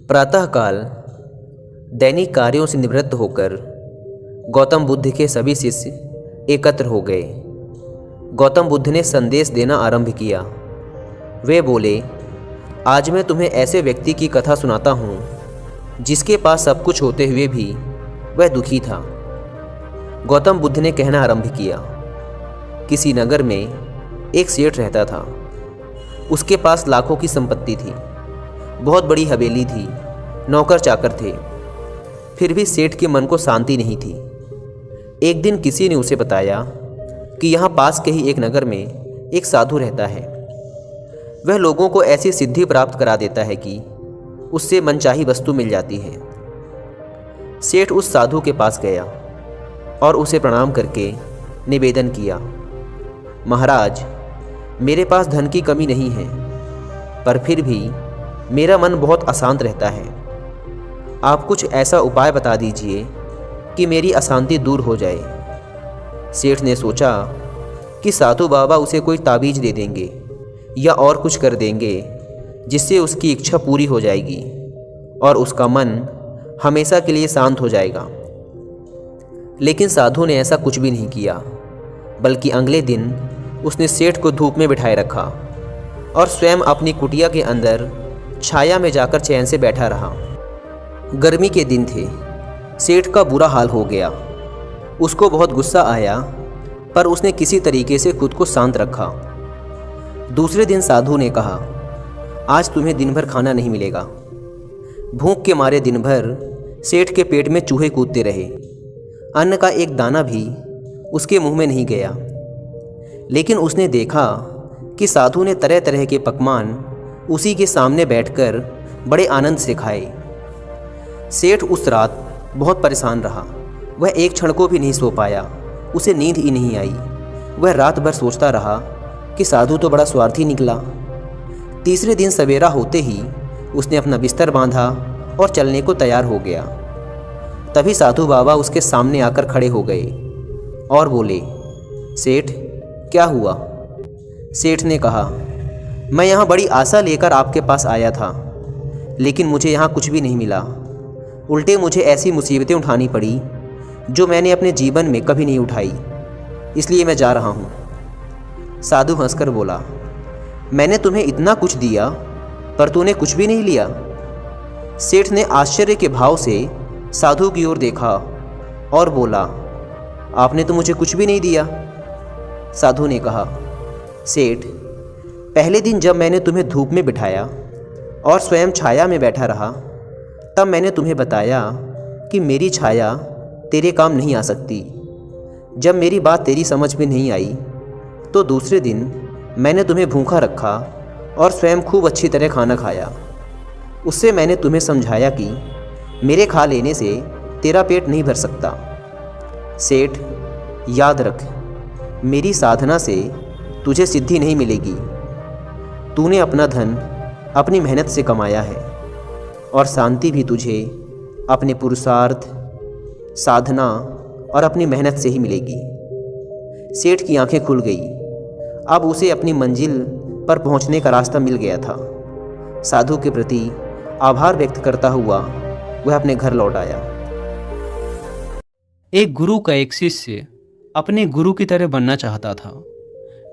प्रातःकाल दैनिक कार्यों से निवृत्त होकर गौतम बुद्ध के सभी शिष्य एकत्र हो गए। गौतम बुद्ध ने संदेश देना आरंभ किया। वे बोले, आज मैं तुम्हें ऐसे व्यक्ति की कथा सुनाता हूँ जिसके पास सब कुछ होते हुए भी वह दुखी था। गौतम बुद्ध ने कहना आरंभ किया, किसी नगर में एक सेठ रहता था। उसके पास लाखों की संपत्ति थी, बहुत बड़ी हवेली थी, नौकर चाकर थे। फिर भी सेठ के मन को शांति नहीं थी। एक दिन किसी ने उसे बताया कि यहाँ पास के ही एक नगर में एक साधु रहता है। वह लोगों को ऐसी सिद्धि प्राप्त करा देता है कि उससे मनचाही वस्तु मिल जाती है। सेठ उस साधु के पास गया और उसे प्रणाम करके निवेदन किया, महाराज, मेरे पास धन की कमी नहीं है, पर फिर भी मेरा मन बहुत अशांत रहता है। आप कुछ ऐसा उपाय बता दीजिए कि मेरी अशांति दूर हो जाए। सेठ ने सोचा कि साधु बाबा उसे कोई ताबीज दे देंगे या और कुछ कर देंगे जिससे उसकी इच्छा पूरी हो जाएगी और उसका मन हमेशा के लिए शांत हो जाएगा। लेकिन साधु ने ऐसा कुछ भी नहीं किया, बल्कि अगले दिन उसने सेठ को धूप में बिठाए रखा और स्वयं अपनी कुटिया के अंदर छाया में जाकर चैन से बैठा रहा। गर्मी के दिन थे। सेठ का बुरा हाल हो गया। उसको बहुत गुस्सा आया, पर उसने किसी तरीके से खुद को शांत रखा। दूसरे दिन साधु ने कहा, आज तुम्हें दिन भर खाना नहीं मिलेगा। भूख के मारे दिन भर सेठ के पेट में चूहे कूदते रहे। अन्न का एक दाना भी उसके मुंह में नहीं गया। लेकिन उसने देखा कि साधु ने तरह तरह के पकवान उसी के सामने बैठकर बड़े आनंद से खाए। सेठ उस रात बहुत परेशान रहा। वह एक क्षण को भी नहीं सो पाया। उसे नींद ही नहीं आई। वह रात भर सोचता रहा कि साधु तो बड़ा स्वार्थी निकला। तीसरे दिन सवेरा होते ही उसने अपना बिस्तर बांधा और चलने को तैयार हो गया। तभी साधु बाबा उसके सामने आकर खड़े हो गए और बोले, सेठ, क्या हुआ? सेठ ने कहा, मैं यहाँ बड़ी आशा लेकर आपके पास आया था, लेकिन मुझे यहाँ कुछ भी नहीं मिला। उल्टे मुझे ऐसी मुसीबतें उठानी पड़ी जो मैंने अपने जीवन में कभी नहीं उठाई, इसलिए मैं जा रहा हूँ। साधु हंसकर बोला, मैंने तुम्हें इतना कुछ दिया, पर तूने कुछ भी नहीं लिया। सेठ ने आश्चर्य के भाव से साधु की ओर देखा और बोला, आपने तो मुझे कुछ भी नहीं दिया। साधु ने कहा, सेठ, पहले दिन जब मैंने तुम्हें धूप में बिठाया और स्वयं छाया में बैठा रहा, तब मैंने तुम्हें बताया कि मेरी छाया तेरे काम नहीं आ सकती। जब मेरी बात तेरी समझ में नहीं आई, तो दूसरे दिन मैंने तुम्हें भूखा रखा और स्वयं खूब अच्छी तरह खाना खाया। उससे मैंने तुम्हें समझाया कि मेरे खा लेने से तेरा पेट नहीं भर सकता। सेठ, याद रख, मेरी साधना से तुझे सिद्धि नहीं मिलेगी। तूने अपना धन अपनी मेहनत से कमाया है और शांति भी तुझे अपने पुरुषार्थ, साधना और अपनी मेहनत से ही मिलेगी। सेठ की आंखें खुल गई। अब उसे अपनी मंजिल पर पहुंचने का रास्ता मिल गया था। साधु के प्रति आभार व्यक्त करता हुआ वह अपने घर लौट आया। एक गुरु का एक शिष्य अपने गुरु की तरह बनना चाहता था।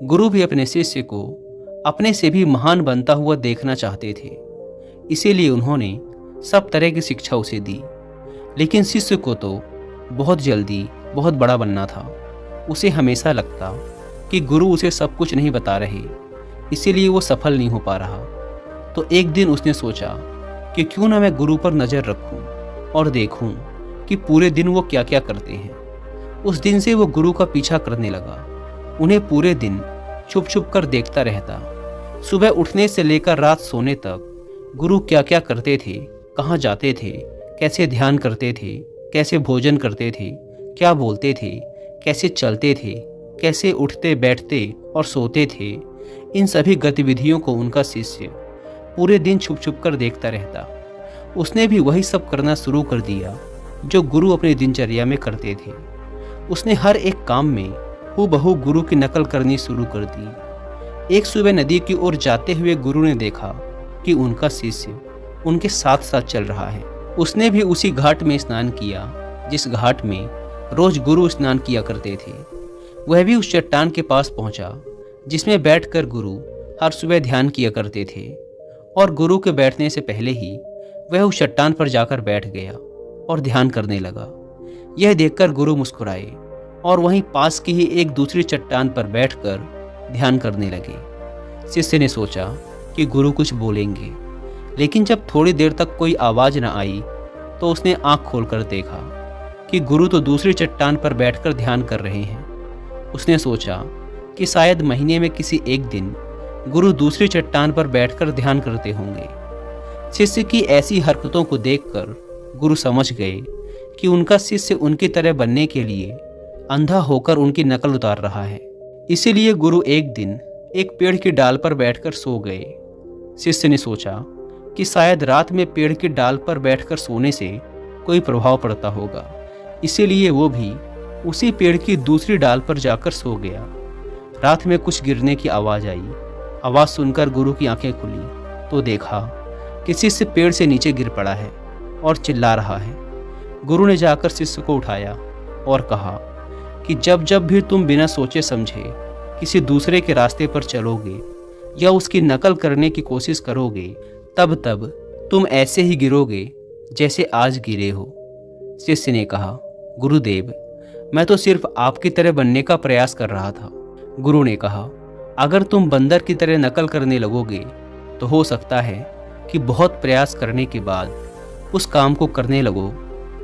गुरु भी अपने शिष्य को अपने से भी महान बनता हुआ देखना चाहते थे। इसीलिए उन्होंने सब तरह की शिक्षा उसे दी। लेकिन शिष्य को तो बहुत जल्दी बहुत बड़ा बनना था। उसे हमेशा लगता कि गुरु उसे सब कुछ नहीं बता रहे, इसीलिए वो सफल नहीं हो पा रहा। तो एक दिन उसने सोचा कि क्यों ना मैं गुरु पर नज़र रखूं और देखूं कि पूरे दिन वो क्या क्या करते हैं। उस दिन से वो गुरु का पीछा करने लगा। उन्हें पूरे दिन छुप छुप कर देखता रहता। सुबह उठने से लेकर रात सोने तक गुरु क्या क्या करते थे, कहाँ जाते थे, कैसे ध्यान करते थे, कैसे भोजन करते थे, क्या बोलते थे, कैसे चलते थे, कैसे उठते बैठते और सोते थे, इन सभी गतिविधियों को उनका शिष्य पूरे दिन छुप छुप कर देखता रहता। उसने भी वही सब करना शुरू कर दिया जो गुरु अपनी दिनचर्या में करते थे। उसने हर एक काम में हूबहू गुरु की नकल करनी शुरू कर दी। एक सुबह नदी की ओर जाते हुए गुरु ने देखा कि उनका शिष्य उनके साथ साथ चल रहा है। उसने भी उसी घाट में स्नान किया जिस घाट में रोज गुरु स्नान किया करते थे। वह भी उस चट्टान के पास पहुंचा जिसमें बैठकर गुरु हर सुबह ध्यान किया करते थे, और गुरु के बैठने से पहले ही वह उस चट्टान पर जाकर बैठ गया और ध्यान करने लगा। यह देखकर गुरु मुस्कुराए और वहीं पास की ही एक दूसरी चट्टान पर बैठकर ध्यान करने लगे। शिष्य ने सोचा कि गुरु कुछ बोलेंगे, लेकिन जब थोड़ी देर तक कोई आवाज़ न आई तो उसने आंख खोलकर देखा कि गुरु तो दूसरी चट्टान पर बैठकर ध्यान कर रहे हैं। उसने सोचा कि शायद महीने में किसी एक दिन गुरु दूसरी चट्टान पर बैठकर ध्यान करते होंगे। शिष्य की ऐसी हरकतों को देखकर गुरु समझ गए कि उनका शिष्य उनकी तरह बनने के लिए अंधा होकर उनकी नकल उतार रहा है। इसीलिए गुरु एक दिन एक पेड़ की डाल पर बैठकर सो गए। शिष्य ने सोचा कि शायद रात में पेड़ की डाल पर बैठकर सोने से कोई प्रभाव पड़ता होगा, इसीलिए वो भी उसी पेड़ की दूसरी डाल पर जाकर सो गया। रात में कुछ गिरने की आवाज़ आई। आवाज़ सुनकर गुरु की आंखें खुली तो देखा कि शिष्य पेड़ से नीचे गिर पड़ा है और चिल्ला रहा है। गुरु ने जाकर शिष्य को उठाया और कहा कि जब जब भी तुम बिना सोचे समझे किसी दूसरे के रास्ते पर चलोगे या उसकी नकल करने की कोशिश करोगे, तब तब तुम ऐसे ही गिरोगे जैसे आज गिरे हो। शिष्य ने कहा, गुरुदेव, मैं तो सिर्फ आपकी तरह बनने का प्रयास कर रहा था। गुरु ने कहा, अगर तुम बंदर की तरह नकल करने लगोगे तो हो सकता है कि बहुत प्रयास करने के बाद उस काम को करने लगो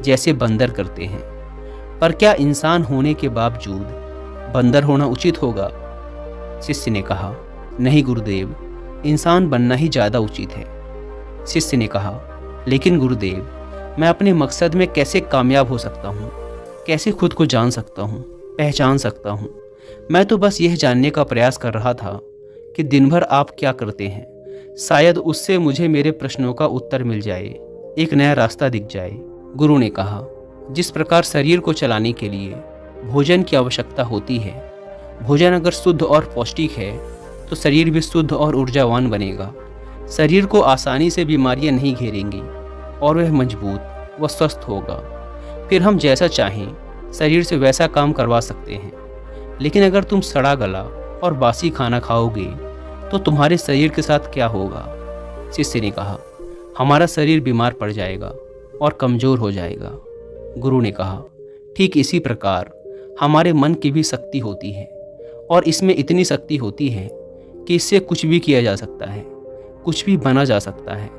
जैसे बंदर करते हैं। पर क्या इंसान होने के बावजूद बंदर होना उचित होगा? शिष्य ने कहा, नहीं गुरुदेव, इंसान बनना ही ज़्यादा उचित है। शिष्य ने कहा, लेकिन गुरुदेव, मैं अपने मकसद में कैसे कामयाब हो सकता हूँ? कैसे खुद को जान सकता हूँ, पहचान सकता हूँ? मैं तो बस यह जानने का प्रयास कर रहा था कि दिन भर आप क्या करते हैं। शायद उससे मुझे मेरे प्रश्नों का उत्तर मिल जाए, एक नया रास्ता दिख जाए। गुरु ने कहा, जिस प्रकार शरीर को चलाने के लिए भोजन की आवश्यकता होती है, भोजन अगर शुद्ध और पौष्टिक है तो शरीर भी शुद्ध और ऊर्जावान बनेगा। शरीर को आसानी से बीमारियां नहीं घेरेंगी और वह मजबूत व स्वस्थ होगा। फिर हम जैसा चाहें शरीर से वैसा काम करवा सकते हैं। लेकिन अगर तुम सड़ा गला और बासी खाना खाओगे तो तुम्हारे शरीर के साथ क्या होगा? शिष्य ने कहा, हमारा शरीर बीमार पड़ जाएगा और कमज़ोर हो जाएगा। गुरु ने कहा, ठीक इसी प्रकार हमारे मन की भी शक्ति होती है, और इसमें इतनी शक्ति होती है कि इससे कुछ भी किया जा सकता है, कुछ भी बना जा सकता है,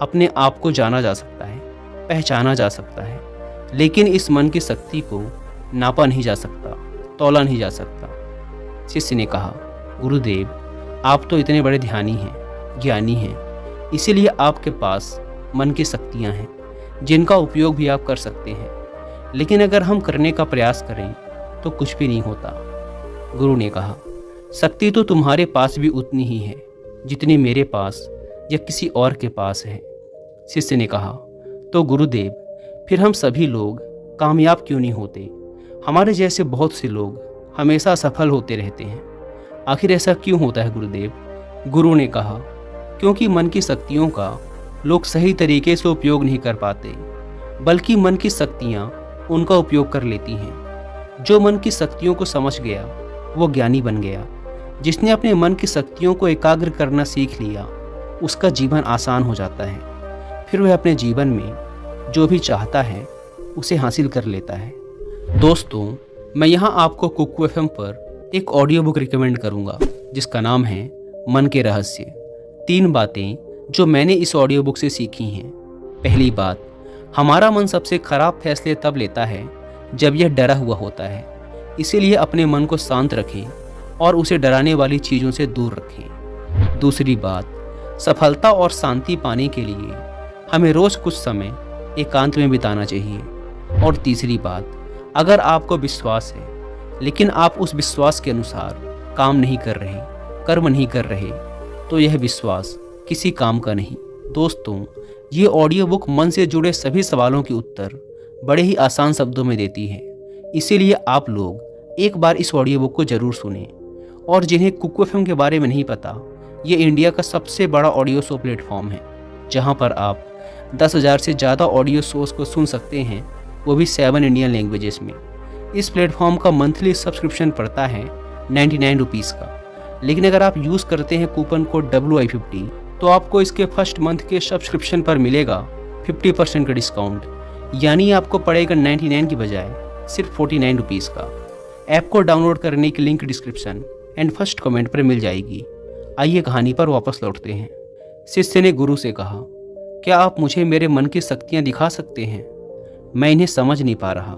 अपने आप को जाना जा सकता है, पहचाना जा सकता है। लेकिन इस मन की शक्ति को नापा नहीं जा सकता, तौला नहीं जा सकता। शिष्य ने कहा, गुरुदेव, आप तो इतने बड़े ध्यानी हैं, ज्ञानी हैं, इसीलिए आपके पास मन की शक्तियाँ हैं जिनका उपयोग भी आप कर सकते हैं। लेकिन अगर हम करने का प्रयास करें तो कुछ भी नहीं होता। गुरु ने कहा, शक्ति तो तुम्हारे पास भी उतनी ही है जितनी मेरे पास या किसी और के पास है। शिष्य ने कहा, तो गुरुदेव, फिर हम सभी लोग कामयाब क्यों नहीं होते? हमारे जैसे बहुत से लोग हमेशा सफल होते रहते हैं। आखिर ऐसा क्यों होता है गुरुदेव? गुरु ने कहा, क्योंकि मन की शक्तियों का लोग सही तरीके से उपयोग नहीं कर पाते, बल्कि मन की शक्तियाँ उनका उपयोग कर लेती हैं। जो मन की शक्तियों को समझ गया वो ज्ञानी बन गया। जिसने अपने मन की शक्तियों को एकाग्र करना सीख लिया उसका जीवन आसान हो जाता है। फिर वह अपने जीवन में जो भी चाहता है उसे हासिल कर लेता है। दोस्तों, मैं यहाँ आपको कुकू FM पर एक ऑडियो बुक रिकमेंड करूँगा जिसका नाम है मन के रहस्य। 3 बातें जो मैंने इस ऑडियो बुक से सीखी हैं। पहली बात, हमारा मन सबसे खराब फैसले तब लेता है जब यह डरा हुआ होता है। इसीलिए अपने मन को शांत रखें और उसे डराने वाली चीज़ों से दूर रखें। दूसरी बात, सफलता और शांति पाने के लिए हमें रोज़ कुछ समय एकांत में बिताना चाहिए। और तीसरी बात, अगर आपको विश्वास है लेकिन आप उस विश्वास के अनुसार काम नहीं कर रहे, कर्म नहीं कर रहे, तो यह विश्वास किसी काम का नहीं। दोस्तों, ये ऑडियो बुक मन से जुड़े सभी सवालों के उत्तर बड़े ही आसान शब्दों में देती है। इसीलिए आप लोग एक बार इस ऑडियो बुक को ज़रूर सुनें। और जिन्हें कुकू FM के बारे में नहीं पता, ये इंडिया का सबसे बड़ा ऑडियो शो प्लेटफॉर्म है। जहां पर आप 10,000 से ज़्यादा ऑडियो शोज़ को सुन सकते हैं, वो भी 7 इंडियन लैंग्वेजेस में। इस प्लेटफॉर्म का मंथली सब्सक्रिप्शन पड़ता है 99 रुपीज़ का, लेकिन अगर आप यूज़ करते हैं कूपन कोड WI50 तो आपको इसके फर्स्ट मंथ के सब्सक्रिप्शन पर मिलेगा 50% का डिस्काउंट, यानी आपको पड़ेगा 99 की बजाय सिर्फ 49 रुपीज़ का। ऐप को डाउनलोड करने की link description and first comment पर मिल जाएगी। आइए कहानी पर वापस लौटते हैं। शिष्य ने गुरु से कहा, क्या आप मुझे मेरे मन की शक्तियाँ दिखा सकते हैं? मैं इन्हें समझ नहीं पा रहा।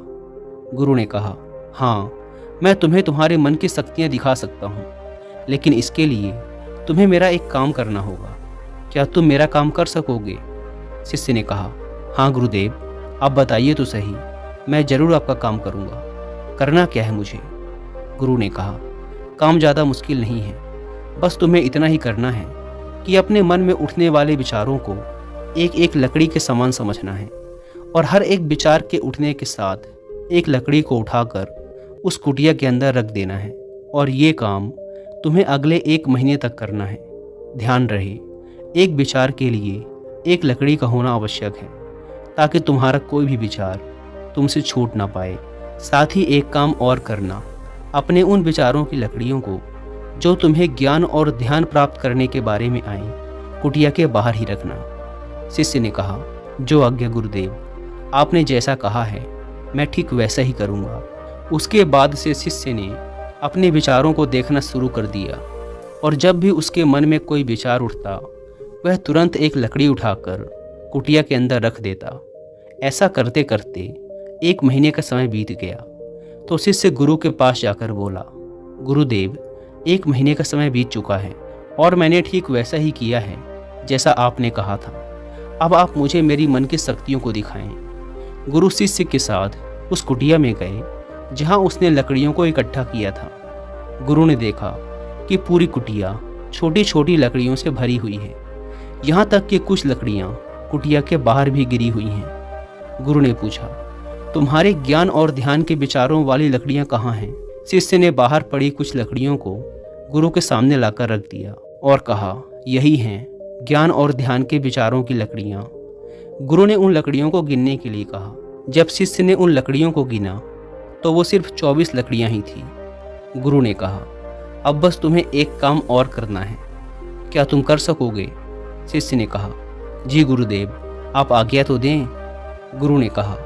गुरु ने कहा, हाँ, मैं तुम्हें तुम्हारे मन की शक्तियाँ दिखा सकता हूँ, लेकिन इसके लिए तुम्हें मेरा एक काम करना होगा। क्या तुम मेरा काम कर सकोगे? शिष्य ने कहा, हाँ गुरुदेव, आप बताइए तो सही, मैं ज़रूर आपका काम करूँगा। करना क्या है मुझे? गुरु ने कहा, काम ज़्यादा मुश्किल नहीं है, बस तुम्हें इतना ही करना है कि अपने मन में उठने वाले विचारों को एक एक लकड़ी के समान समझना है, और हर एक विचार के उठने के साथ एक लकड़ी को उठाकर उस कुटिया के अंदर रख देना है। और ये काम तुम्हें अगले 1 महीने तक करना है। ध्यान रहे, एक विचार के लिए एक लकड़ी का होना आवश्यक है, ताकि तुम्हारा कोई भी विचार तुमसे छूट ना पाए। साथ ही एक काम और करना, अपने उन विचारों की लकड़ियों को जो तुम्हें ज्ञान और ध्यान प्राप्त करने के बारे में आए, कुटिया के बाहर ही रखना। शिष्य ने कहा, जो आज्ञा गुरुदेव, आपने जैसा कहा है मैं ठीक वैसा ही करूँगा। उसके बाद से शिष्य ने अपने विचारों को देखना शुरू कर दिया, और जब भी उसके मन में कोई विचार उठता वह तुरंत एक लकड़ी उठाकर कुटिया के अंदर रख देता। ऐसा करते करते 1 महीने का समय बीत गया तो शिष्य गुरु के पास जाकर बोला, गुरुदेव, 1 महीने का समय बीत चुका है और मैंने ठीक वैसा ही किया है जैसा आपने कहा था। अब आप मुझे मेरी मन की शक्तियों को दिखाएं। गुरु शिष्य के साथ उस कुटिया में गए जहां उसने लकड़ियों को इकट्ठा किया था। गुरु ने देखा कि पूरी कुटिया छोटी छोटी लकड़ियों से भरी हुई है, यहाँ तक कि कुछ लकड़ियाँ कुटिया के बाहर भी गिरी हुई हैं। गुरु ने पूछा, तुम्हारे ज्ञान और ध्यान के विचारों वाली लकड़ियाँ कहाँ हैं? शिष्य ने बाहर पड़ी कुछ लकड़ियों को गुरु के सामने लाकर रख दिया और कहा, यही हैं ज्ञान और ध्यान के विचारों की लकड़ियाँ। गुरु ने उन लकड़ियों को गिनने के लिए कहा। जब शिष्य ने उन लकड़ियों को गिना तो वो सिर्फ 24 लकड़ियाँ ही थी। गुरु ने कहा, अब बस तुम्हें एक काम और करना है, क्या तुम कर सकोगे? शिष्य ने कहा, जी गुरुदेव, आप आज्ञा तो दें। गुरु ने कहा,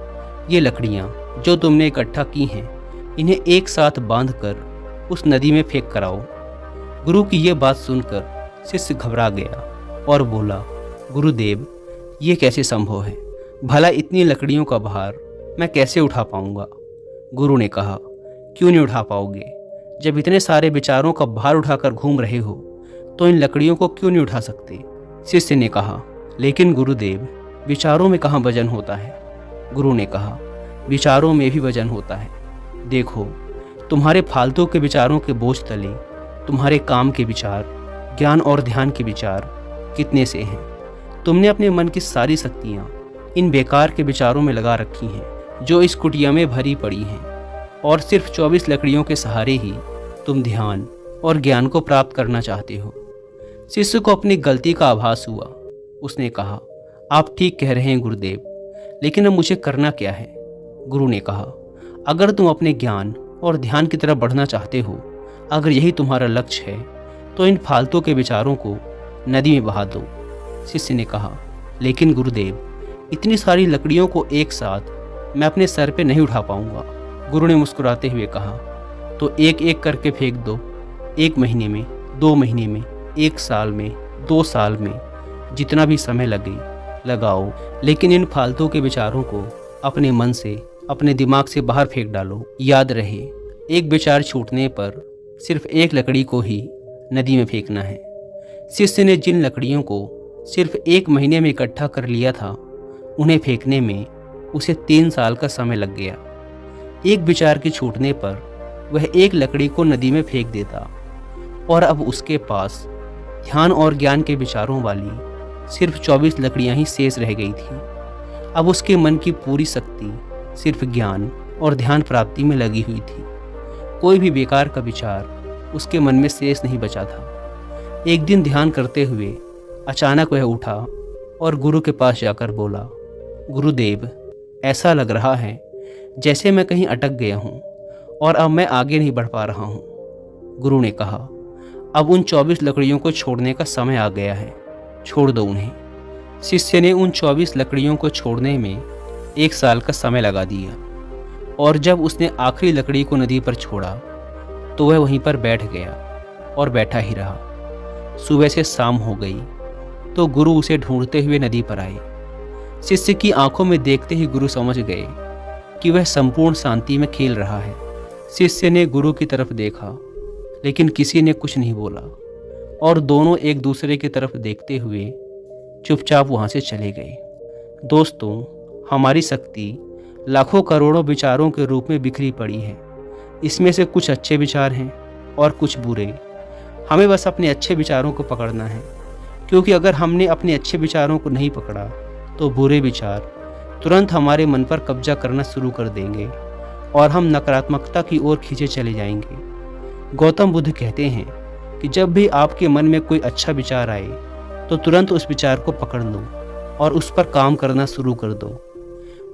ये लकड़ियाँ जो तुमने इकट्ठा की हैं, इन्हें एक साथ बांधकर उस नदी में फेंक कर आओ। गुरु की ये बात सुनकर शिष्य घबरा गया और बोला, गुरुदेव, ये कैसे संभव है? भला इतनी लकड़ियों का भार मैं कैसे उठा पाऊंगा? गुरु ने कहा, क्यों नहीं उठा पाओगे? जब इतने सारे विचारों का भार उठाकर घूम रहे हो तो इन लकड़ियों को क्यों नहीं उठा सकते? शिष्य ने कहा, लेकिन गुरुदेव, विचारों में कहाँ वजन होता है? गुरु ने कहा, विचारों में भी वजन होता है। देखो, तुम्हारे फालतू के विचारों के बोझ तले तुम्हारे काम के विचार, ज्ञान और ध्यान के विचार कितने से हैं। तुमने अपने मन की सारी शक्तियाँ इन बेकार के विचारों में लगा रखी हैं जो इस कुटिया में भरी पड़ी हैं, और सिर्फ 24 लकड़ियों के सहारे ही तुम ध्यान और ज्ञान को प्राप्त करना चाहते हो। शिष्य को अपनी गलती का आभास हुआ। उसने कहा, आप ठीक कह रहे हैं गुरुदेव, लेकिन अब मुझे करना क्या है? गुरु ने कहा, अगर तुम अपने ज्ञान और ध्यान की तरफ बढ़ना चाहते हो, अगर यही तुम्हारा लक्ष्य है, तो इन फालतू के विचारों को नदी में बहा दो। शिष्य ने कहा, लेकिन गुरुदेव, इतनी सारी लकड़ियों को एक साथ मैं अपने सर पे नहीं उठा पाऊंगा। गुरु ने मुस्कुराते हुए कहा, तो एक एक करके फेंक दो। 1 महीने में, 2 महीने में, 1 साल में, 2 साल में, जितना भी समय लगे लगाओ, लेकिन इन फालतू के विचारों को अपने मन से, अपने दिमाग से बाहर फेंक डालो। याद रहे, एक विचार छूटने पर सिर्फ एक लकड़ी को ही नदी में फेंकना है। शिष्य ने जिन लकड़ियों को सिर्फ 1 महीने में इकट्ठा कर लिया था, उन्हें फेंकने में उसे 3 साल का समय लग गया। एक विचार के छूटने पर वह एक लकड़ी को नदी में फेंक देता, और अब उसके पास ध्यान और ज्ञान के विचारों वाली सिर्फ 24 लकड़ियां ही शेष रह गई थी। अब उसके मन की पूरी शक्ति सिर्फ ज्ञान और ध्यान प्राप्ति में लगी हुई थी। कोई भी बेकार का विचार उसके मन में शेष नहीं बचा था। एक दिन ध्यान करते हुए अचानक वह उठा और गुरु के पास जाकर बोला, गुरुदेव, ऐसा लग रहा है जैसे मैं कहीं अटक गया हूँ और अब मैं आगे नहीं बढ़ पा रहा हूँ। गुरु ने कहा, अब उन 24 लकड़ियों को छोड़ने का समय आ गया है, छोड़ दो उन्हें। शिष्य ने उन 24 लकड़ियों को छोड़ने में 1 साल का समय लगा दिया और जब उसने आखिरी लकड़ी को नदी पर छोड़ा तो वह वहीं पर बैठ गया और बैठा ही रहा। सुबह से शाम हो गई तो गुरु उसे ढूंढते हुए नदी पर आए। शिष्य की आंखों में देखते ही गुरु समझ गए कि वह संपूर्ण शांति में खेल रहा है। शिष्य ने गुरु की तरफ देखा लेकिन किसी ने कुछ नहीं बोला और दोनों एक दूसरे की तरफ देखते हुए चुपचाप वहाँ से चले गए। दोस्तों, हमारी शक्ति लाखों करोड़ों विचारों के रूप में बिखरी पड़ी है। इसमें से कुछ अच्छे विचार हैं और कुछ बुरे। हमें बस अपने अच्छे विचारों को पकड़ना है, क्योंकि अगर हमने अपने अच्छे विचारों को नहीं पकड़ा तो बुरे विचार तुरंत हमारे मन पर कब्जा करना शुरू कर देंगे और हम नकारात्मकता की ओर खींचे चले जाएंगे। गौतम बुद्ध कहते हैं कि जब भी आपके मन में कोई अच्छा विचार आए तो तुरंत उस विचार को पकड़ लो और उस पर काम करना शुरू कर दो।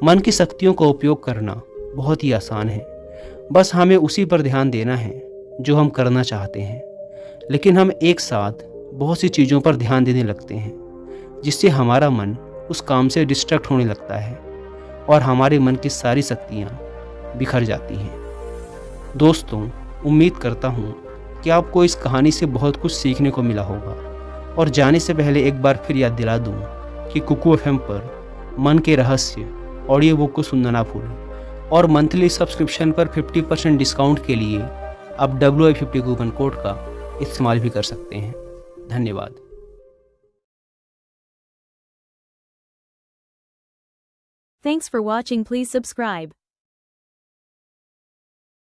मन की शक्तियों का उपयोग करना बहुत ही आसान है, बस हमें उसी पर ध्यान देना है जो हम करना चाहते हैं। लेकिन हम एक साथ बहुत सी चीज़ों पर ध्यान देने लगते हैं जिससे हमारा मन उस काम से डिस्ट्रैक्ट होने लगता है और हमारे मन की सारी शक्तियाँ बिखर जाती हैं। दोस्तों, उम्मीद करता हूँ कि आपको इस कहानी से बहुत कुछ सीखने को मिला होगा और जाने से पहले एक बार फिर याद दिला दूँ कि कुकू FM पर मन के रहस्य ऑडियो बुक को सुनना ना भूलें और मंथली सब्सक्रिप्शन पर 50% डिस्काउंट के लिए आप WI50 कूपन कोड का इस्तेमाल भी कर सकते हैं। धन्यवाद। Thanks for watching. Please subscribe.